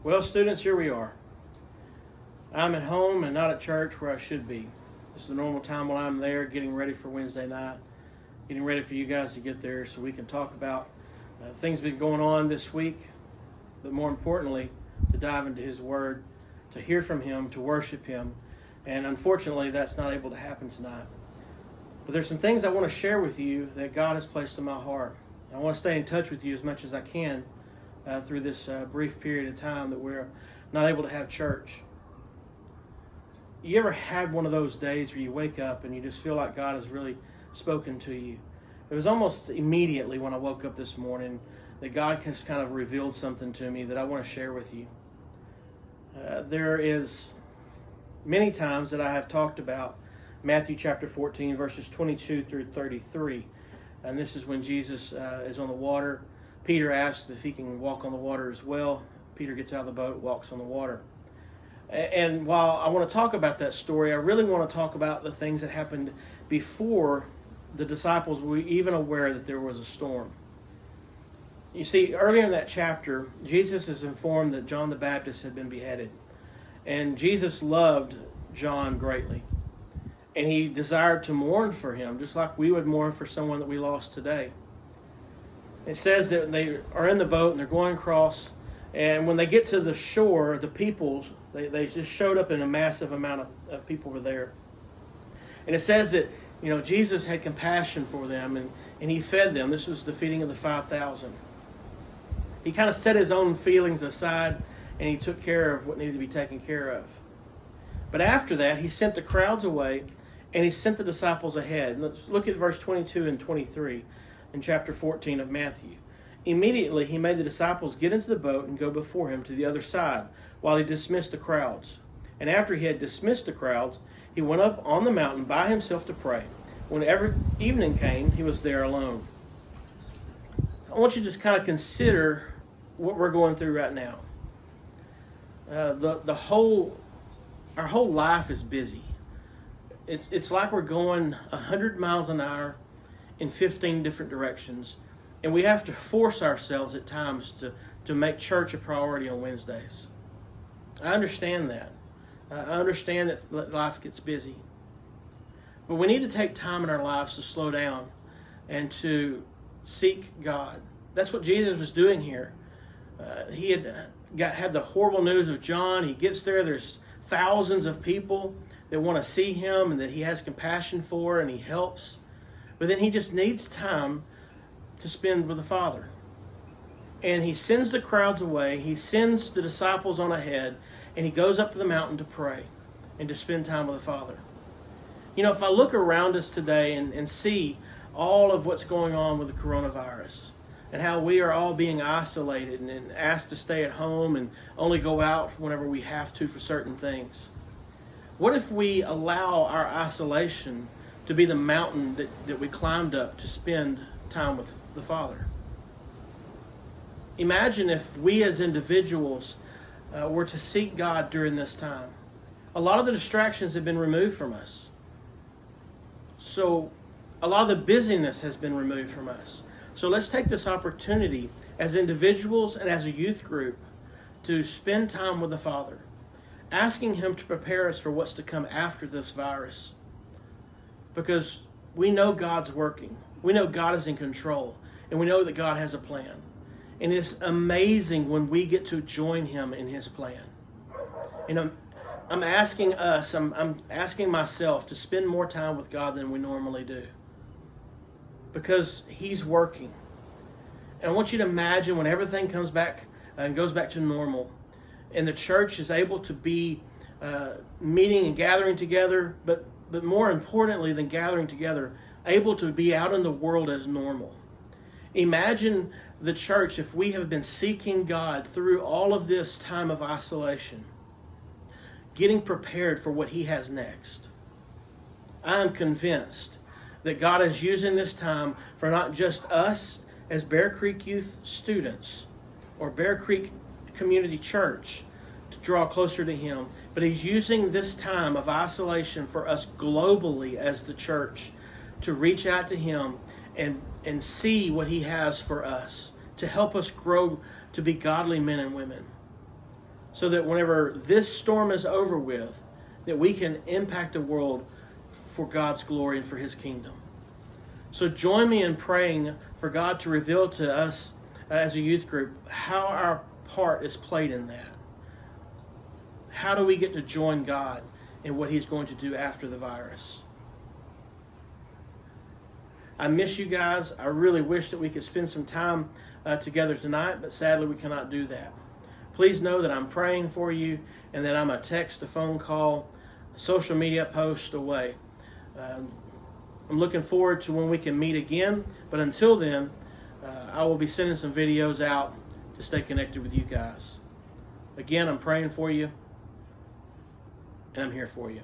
Well, students, here we are. I'm at home and not at church where I should be. This is the normal time while I'm there getting ready for Wednesday night, getting ready for you guys to get there so we can talk about things that have been going on this week, but more importantly, to dive into His Word, to hear from Him, to worship Him. And unfortunately, that's not able to happen tonight. But there's some things I want to share with you that God has placed in my heart. I want to stay in touch with you as much as I can through this brief period of time that we're not able to have church. You ever had one of those days where you wake up and you just feel like God has really spoken to you? It was almost immediately when I woke up this morning that God has kind of revealed something to me that I want to share with you. There is many times that I have talked about Matthew chapter 14, verses 22 through 33. And this is when Jesus is on the water. Peter asks if he can walk on the water as well. Peter gets out of the boat, walks on the water. And while I want to talk about that story, I really want to talk about the things that happened before the disciples were even aware that there was a storm. You see, earlier in that chapter, Jesus is informed that John the Baptist had been beheaded. And Jesus loved John greatly. And he desired to mourn for him, just like we would mourn for someone that we lost today. It says that they are in the boat and they're going across. And when they get to the shore, the people, they just showed up in a massive amount of people were there. And it says that, Jesus had compassion for them and he fed them. This was the feeding of the 5,000. He kind of set his own feelings aside and he took care of what needed to be taken care of. But after that, he sent the crowds away and he sent the disciples ahead. Let's look at verse 22 and 23 in chapter 14 of Matthew. Immediately he made the disciples get into the boat and go before him to the other side while he dismissed the crowds. And after he had dismissed the crowds, he went up on the mountain by himself to pray. Whenever evening came, he was there alone. I want you to just kind of consider what we're going through right now. Our whole life is busy. It's like we're going 100 miles an hour in 15 different directions, and we have to force ourselves at times to make church a priority on Wednesdays. I understand that. I understand that life gets busy. But we need to take time in our lives to slow down and to seek God. That's what Jesus was doing here. He had the horrible news of John. He gets there. There's thousands of people that want to see him and that he has compassion for and he helps. But then he just needs time to spend with the Father. And he sends the crowds away. He sends the disciples on ahead. And he goes up to the mountain to pray and to spend time with the Father. If I look around us today and see all of what's going on with the coronavirus and how we are all being isolated and asked to stay at home and only go out whenever we have to for certain things, what if we allow our isolation to be the mountain that we climbed up to spend time with the Father? Imagine if we as individuals were to seek God during this time. A lot of the distractions have been removed from us. So a lot of the busyness has been removed from us. So let's take this opportunity as individuals and as a youth group to spend time with the Father, asking Him to prepare us for what's to come after this virus. Because we know God's working. We know God is in control. And we know that God has a plan. And it's amazing when we get to join Him in His plan. I'm asking us, I'm asking myself to spend more time with God than we normally do. Because He's working. And I want you to imagine when everything comes back and goes back to normal, and the church is able to be meeting and gathering together, but more importantly than gathering together, able to be out in the world as normal. Imagine the church if we have been seeking God through all of this time of isolation, getting prepared for what He has next. I am convinced that God is using this time for not just us as Bear Creek Youth students or Bear Creek Community Church to draw closer to Him, but He's using this time of isolation for us globally as the church to reach out to Him and see what He has for us, to help us grow to be godly men and women. so that whenever this storm is over with, that we can impact the world for God's glory and for His kingdom. So join me in praying for God to reveal to us as a youth group how our part is played in that. How do we get to join God in what He's going to do after the virus? I miss you guys. I really wish that we could spend some time together tonight, but sadly we cannot do that. Please know that I'm praying for you and that I'm a text, a phone call, a social media post away. I'm looking forward to when we can meet again, but until then, I will be sending some videos out to stay connected with you guys. Again, I'm praying for you, and I'm here for you.